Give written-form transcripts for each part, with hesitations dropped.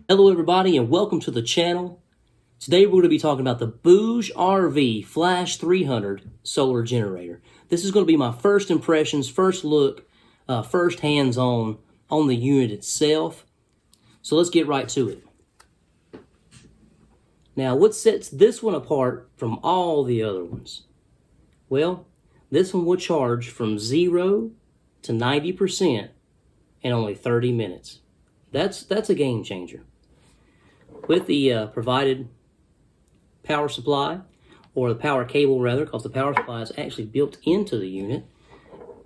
Hello everybody and welcome to the channel. Today we're going to be talking about the BougeRv Flash 300 solar generator. This is going to be my first impressions, first look, first hands-on on the unit itself. So let's get right to it. Now what sets this one apart from all the other ones? Well, this one will charge from 0 to 90% in only 30 minutes. That's a game changer. With the provided power supply, or the power cable rather, because the power supply is actually built into the unit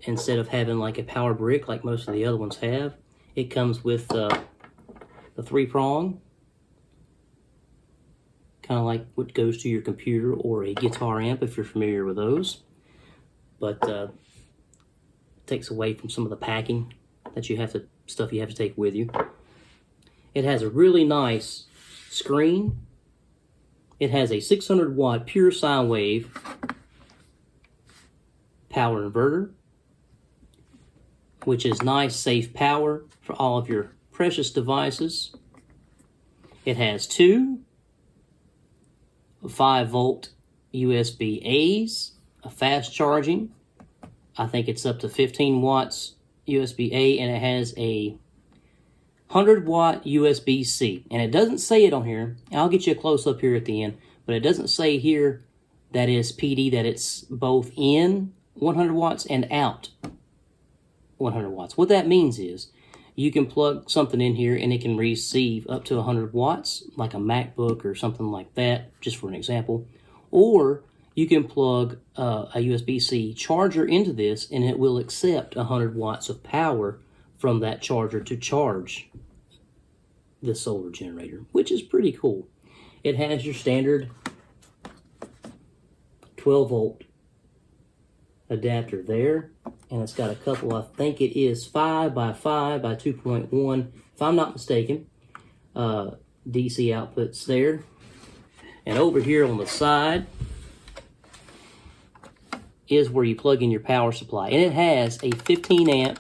instead of having like a power brick like most of the other ones have. It comes with the 3-prong, kind of like what goes to your computer or a guitar amp if you're familiar with those. But it takes away from some of the packing that stuff you have to take with you. It has a really nice screen. It has a 600 watt pure sine wave power inverter, which is nice, safe power for all of your precious devices. It has 2 5-volt USB A's, a fast charging. I think it's up to 15 watts USB A, and it has a 100 watt USB C. And it doesn't say it on here. I'll get you a close up here at the end, but it doesn't say here that is PD, that it's both in 100 watts and out 100 watts. What that means is you can plug something in here and it can receive up to 100 watts, like a MacBook or something like that, just for an example. Or you can plug a USB-C charger into this and it will accept 100 watts of power from that charger to charge the solar generator, which is pretty cool. It has your standard 12-volt adapter there, and it's got a couple, I think it is 5 by 5 by 2.1, if I'm not mistaken, DC outputs there. And over here on the side is where you plug in your power supply, and it has a 15 amp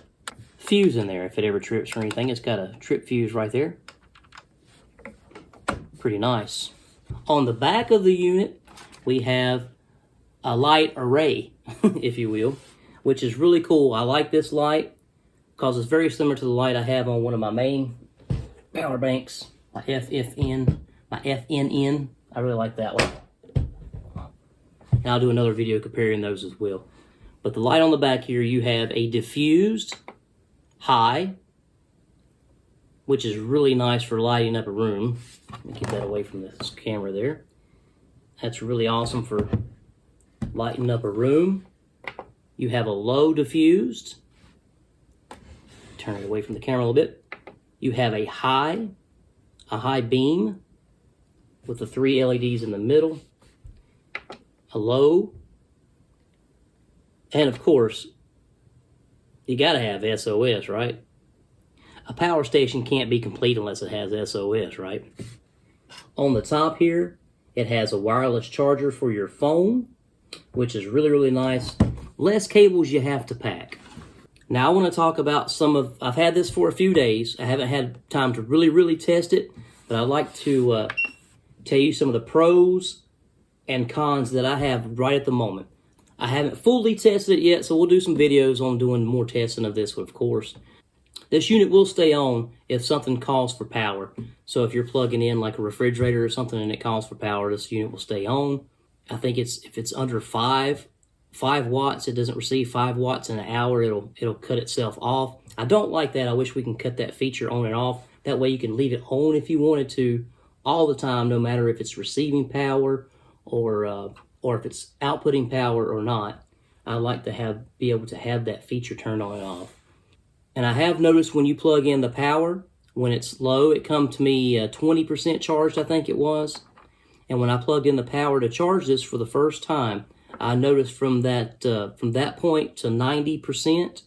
fuse in there if it ever trips or anything. It's got a trip fuse right there. Pretty nice. On the back of the unit, we have a light array, if you will, which is really cool. I like this light because it's very similar to the light I have on one of my main power banks, my FNN. I really like that one. And I'll do another video comparing those as well. But the light on the back here, you have a diffused high, which is really nice for lighting up a room. Let me get that away from this camera there. That's really awesome for lighting up a room. You have a low diffused. Turn it away from the camera a little bit. You have a high beam with the 3 LEDs in the middle. A low. And of course, you gotta have SOS, right? A power station can't be complete unless it has SOS, right? On the top here, it has a wireless charger for your phone, which is really, really nice. Less cables you have to pack. Now I want to talk about I've had this for a few days. I haven't had time to really, really test it, but I'd like to tell you some of the pros and cons that I have right at the moment. I haven't fully tested it yet, so we'll do some videos on doing more testing of this one, of course. This unit will stay on if something calls for power. So if you're plugging in like a refrigerator or something and it calls for power, this unit will stay on. I think if it's under 5 watts, it doesn't receive 5 watts in an hour, it'll cut itself off. I don't like that. I wish we can cut that feature on and off. That way you can leave it on if you wanted to all the time, no matter if it's receiving power or if it's outputting power or not. I like to be able to have that feature turned on and off. And I have noticed when you plug in the power, when it's low, it comes to me 20% charged, I think it was. And when I plugged in the power to charge this for the first time, I noticed from that point to 90%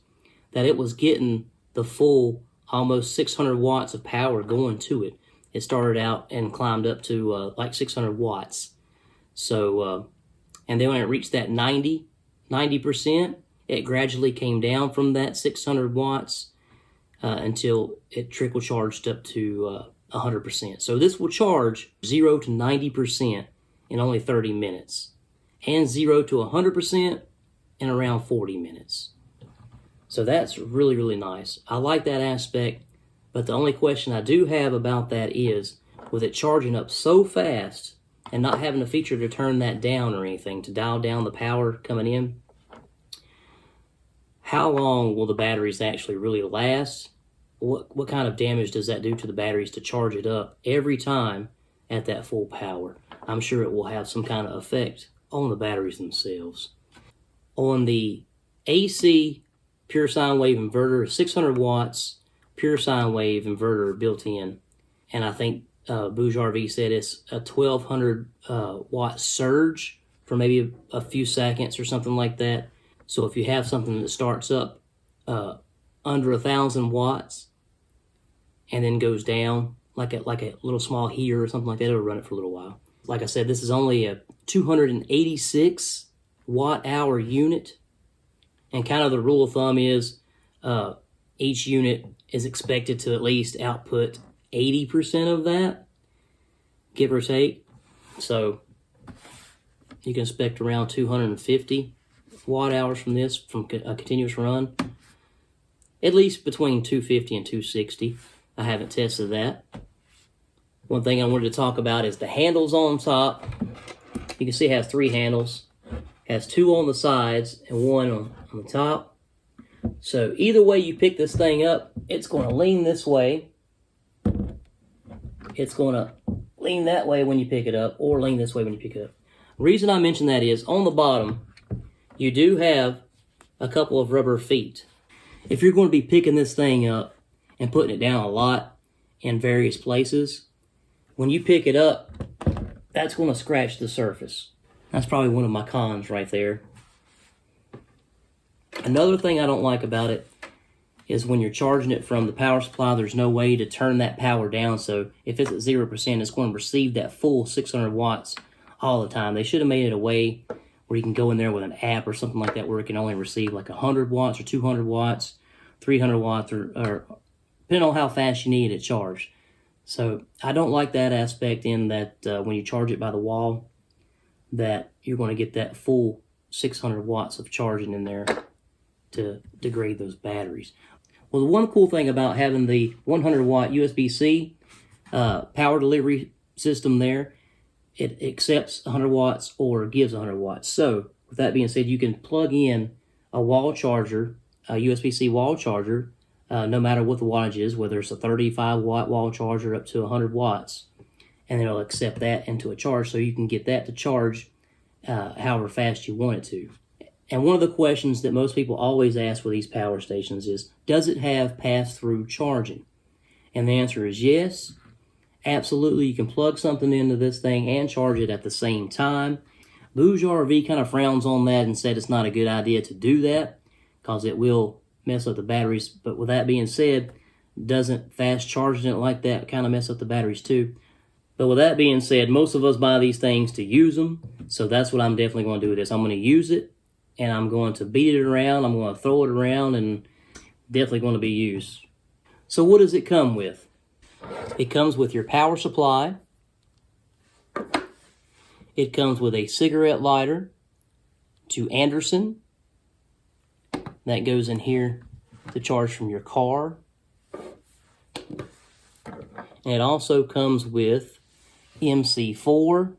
that it was getting the full almost 600 watts of power going to it. It started out and climbed up to like 600 watts. So, and then when it reached that 90%, it gradually came down from that 600 watts until it trickle charged up to 100%. So this will charge 0 to 90% in only 30 minutes, and 0 to 100% in around 40 minutes. So that's really, really nice. I like that aspect, but the only question I do have about that is, with it charging up so fast and not having a feature to turn that down or anything, to dial down the power coming in, how long will the batteries actually really last? What kind of damage does that do to the batteries to charge it up every time at that full power? I'm sure it will have some kind of effect on the batteries themselves. On the AC pure sine wave inverter, 600 watts pure sine wave inverter built in, and I think BougeRv said it's a 1200 watt surge for maybe a few seconds or something like that. So if you have something that starts up under 1,000 watts and then goes down like a little small heater or something like that, it'll run it for a little while. Like I said, this is only a 286 watt hour unit, and kind of the rule of thumb is each unit is expected to at least output 80% of that, give or take. So you can expect around 250 watt hours from this, from a continuous run. At least between 250 and 260. I haven't tested that. One thing I wanted to talk about is the handles on top. You can see it has 3 handles. It has 2 on the sides and 1 on the top. So either way you pick this thing up, it's going to lean this way. It's going to lean that way when you pick it up, or lean this way when you pick it up. The reason I mention that is, on the bottom, you do have a couple of rubber feet. If you're going to be picking this thing up and putting it down a lot in various places, when you pick it up, that's going to scratch the surface. That's probably one of my cons right there. Another thing I don't like about it is when you're charging it from the power supply, there's no way to turn that power down. So if it's at 0%, it's going to receive that full 600 watts all the time. They should have made it a way where you can go in there with an app or something like that, where it can only receive like 100 watts or 200 watts, 300 watts, or depending on how fast you need it charged. So I don't like that aspect, in that when you charge it by the wall, that you're going to get that full 600 watts of charging in there to degrade those batteries. Well, the one cool thing about having the 100 watt USB-C power delivery system there, it accepts 100 watts or gives 100 watts. So with that being said, you can plug in a wall charger, a USB-C wall charger, no matter what the wattage is, whether it's a 35 watt wall charger up to 100 watts, and it'll accept that into a charge, so you can get that to charge however fast you want it to. And one of the questions that most people always ask with these power stations is, does it have pass-through charging? And the answer is yes. Absolutely, you can plug something into this thing and charge it at the same time. BougeRv kind of frowns on that and said it's not a good idea to do that because it will mess up the batteries. But with that being said, doesn't fast charging it like that kind of mess up the batteries too? But with that being said, most of us buy these things to use them. So that's what I'm definitely going to do with this. I'm going to use it, and I'm going to beat it around. I'm going to throw it around, and definitely going to be used. So what does it come with? It comes with your power supply. It comes with a cigarette lighter to Anderson. That goes in here to charge from your car. And it also comes with MC4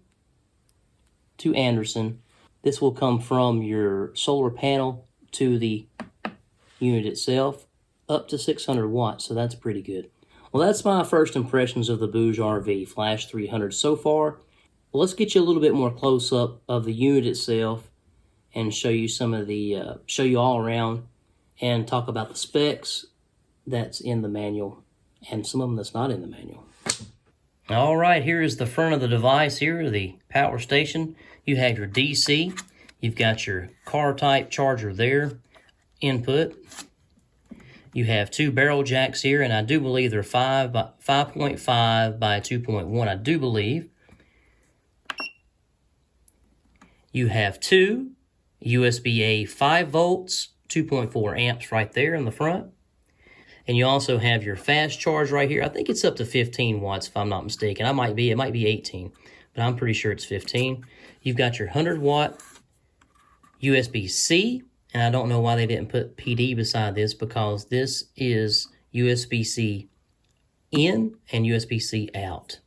to Anderson. This will come from your solar panel to the unit itself, up to 600 watts, so that's pretty good. Well, that's my first impressions of the BougeRv Flash 300 so far. Well, let's get you a little bit more close-up of the unit itself and show you some of the, show you all around and talk about the specs that's in the manual and some of them that's not in the manual. All right, here is the front of the device here, the power station. You have your DC. You've got your car-type charger there, input. You have 2 barrel jacks here, and I do believe they're 5.5 by 2.1, I do believe. You have 2 USB-A 5 volts 2.4 amps right there in the front. And you also have your fast charge right here. I think it's up to 15 watts if I'm not mistaken. It might be 18, but I'm pretty sure it's 15. You've got your 100-watt USB-C, and I don't know why they didn't put PD beside this, because this is USB-C in and USB-C out,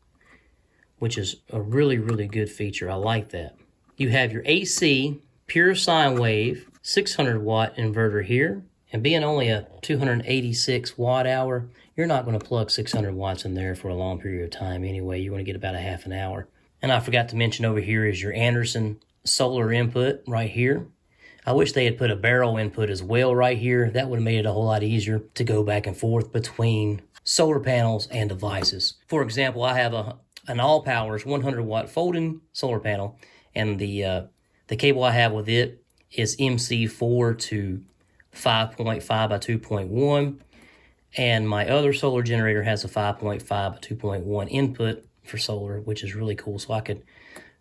which is a really, really good feature. I like that. You have your AC pure sine wave 600-watt inverter here. And being only a 286 watt hour, you're not going to plug 600 watts in there for a long period of time anyway. You want to get about a half an hour. And I forgot to mention over here is your Anderson solar input right here. I wish they had put a barrel input as well right here. That would have made it a whole lot easier to go back and forth between solar panels and devices. For example, I have an Allpowers 100-watt folding solar panel, and the cable I have with it is MC4 to 5.5 by 2.1, and my other solar generator has a 5.5 by 2.1 input for solar, which is really cool. So I could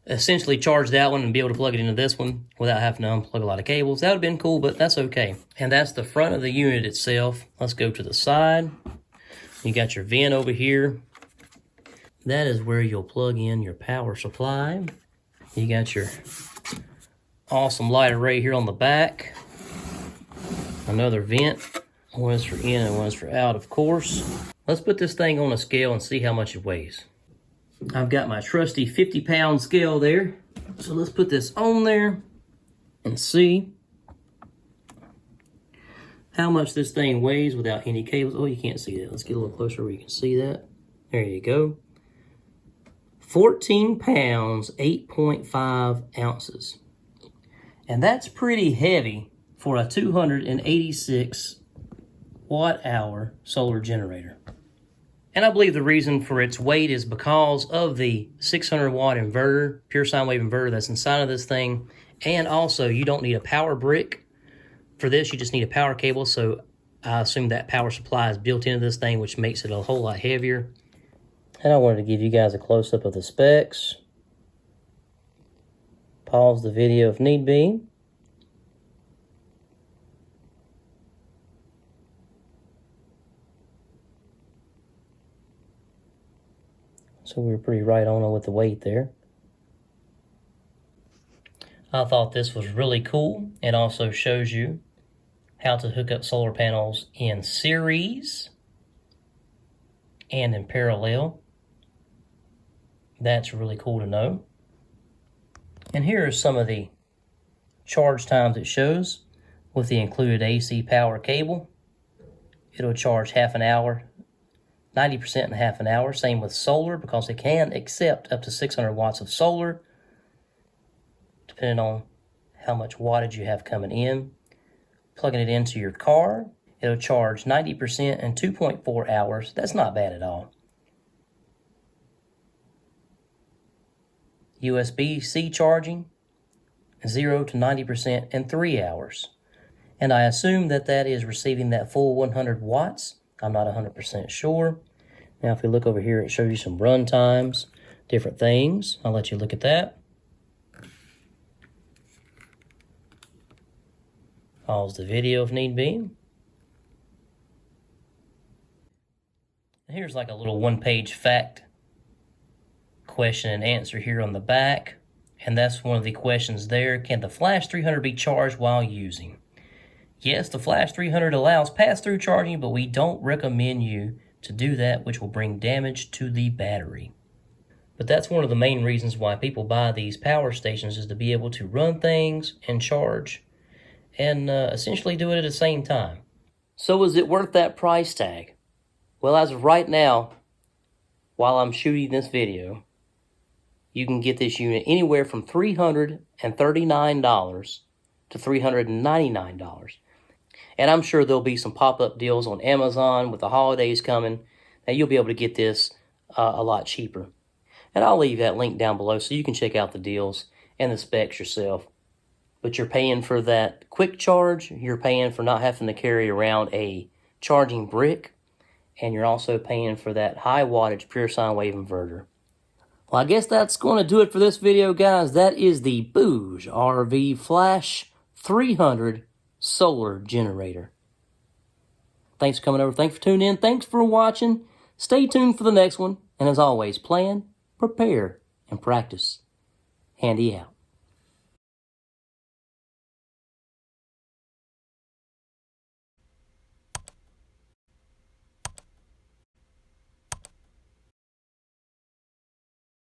essentially charge that one and be able to plug it into this one without having to unplug a lot of cables. That would have been cool, but that's okay. And that's the front of the unit itself. Let's go to the side. You got your vent over here. That is where you'll plug in your power supply. You got your awesome light array here on the back. Another vent, one is for in and one is for out, of course. Let's put this thing on a scale and see how much it weighs. I've got my trusty 50-pound scale there. So let's put this on there and see how much this thing weighs without any cables. Oh, you can't see that. Let's get a little closer where you can see that. There you go. 14 pounds, 8.5 ounces. And that's pretty heavy for a 286 watt hour solar generator. And I believe the reason for its weight is because of the 600 watt inverter, pure sine wave inverter that's inside of this thing. And also you don't need a power brick for this, you just need a power cable. So I assume that power supply is built into this thing, which makes it a whole lot heavier. And I wanted to give you guys a close-up of the specs. Pause the video if need be. So we were pretty right on with the weight there. I thought this was really cool. It also shows you how to hook up solar panels in series and in parallel. That's really cool to know. And here are some of the charge times it shows with the included AC power cable. It'll charge half an hour, 90% in half an hour. Same with solar, because it can accept up to 600 watts of solar, depending on how much wattage you have coming in. Plugging it into your car, it'll charge 90% in 2.4 hours. That's not bad at all. USB-C charging, 0 to 90% in 3 hours. And I assume that that is receiving that full 100 watts. I'm not 100% sure. Now, if we look over here, it shows you some run times, different things. I'll let you look at that. Pause the video if need be. Here's like a little one-page fact question and answer here on the back. And that's one of the questions there. Can the Flash 300 be charged while using? Yes, the Flash 300 allows pass-through charging, but we don't recommend you to do that, which will bring damage to the battery. But that's one of the main reasons why people buy these power stations, is to be able to run things and charge and essentially do it at the same time. So is it worth that price tag? Well, as of right now, while I'm shooting this video, you can get this unit anywhere from $339 to $399. And I'm sure there'll be some pop-up deals on Amazon with the holidays coming, that you'll be able to get this a lot cheaper. And I'll leave that link down below so you can check out the deals and the specs yourself. But you're paying for that quick charge, you're paying for not having to carry around a charging brick, and you're also paying for that high wattage pure sine wave inverter. Well, I guess that's going to do it for this video, guys. That is the BougeRv Flash 300 solar generator. Thanks for coming over. Thanks for tuning in. Thanks for watching. Stay tuned for the next one. And as always, plan, prepare, and practice. Handy out.